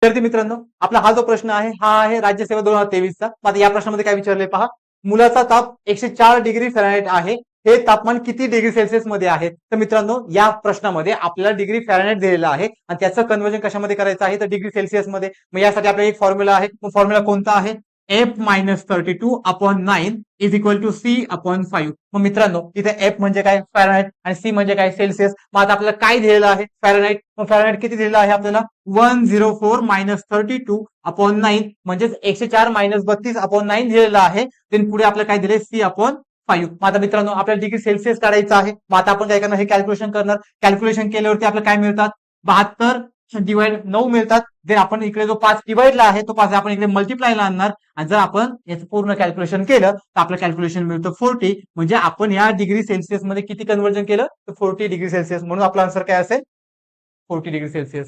विद्यार्थी मित्रांनो, आपला हा जो प्रश्न आहे हा आहे राज्यसेवा 2023 चा. आता या प्रश्नामध्ये काय विचारलंय पहा, मुलाचा ताप 104 डिग्री फॅरेनहाइट आहे. हे तापमान किती डिग्री सेल्सिअस मध्ये आहे? तर मित्रांनो, या प्रश्नामध्ये आपल्याला डिग्री फॅरेनहाइट दिलेलं आहे आणि त्याचं कन्व्हर्जन कशामध्ये करायचं आहे तर डिग्री सेल्सिअस मध्ये. मग यासाठी आपल्याला एक फॉर्म्युला आहे. तो फॉर्म्युला कोणता आहे? F-32/9 is equal to C/5. मग मित्रांनो, इथे F म्हणजे काय? फॅरेनहाइट आणि C म्हणजे काय? सेल्सिअस. मग आता आपल्याला काय दिलेलं आहे? फॅरेनहाइट. मग फॅरेनहाइट किती दिलेलं आहे आपल्याला? 104-32/9 म्हणजेच 104 - 32/9 दिलेलं आहे. देन पुढे आपल्याला काय दिले? C/5. मग आता मित्रांनो, आपल्याला डिग्री सेल्सिअस काढायचं आहे. मग आता आपण काय करणार? हे कॅल्क्युलेशन करणार. कॅल्क्युलेशन केल्यावरती आपल्याला काय मिळतात? 72 डिवाइड 9 मिळतात. देन आपण इकडे जो 5 डिवाइडला आहे तो 5 आपण इकडे मल्टिप्लायला आणणार आणि जर आपण याचं पूर्ण कॅल्क्युलेशन केलं तर आपलं कॅल्क्युलेशन मिळतं 40. म्हणजे आपण या डिग्री सेल्सिअस मध्ये किती कन्व्हर्जन केलं तर 40 डिग्री सेल्सिअस. म्हणून आपला आन्सर काय असेल? 40 डिग्री सेल्सिअस.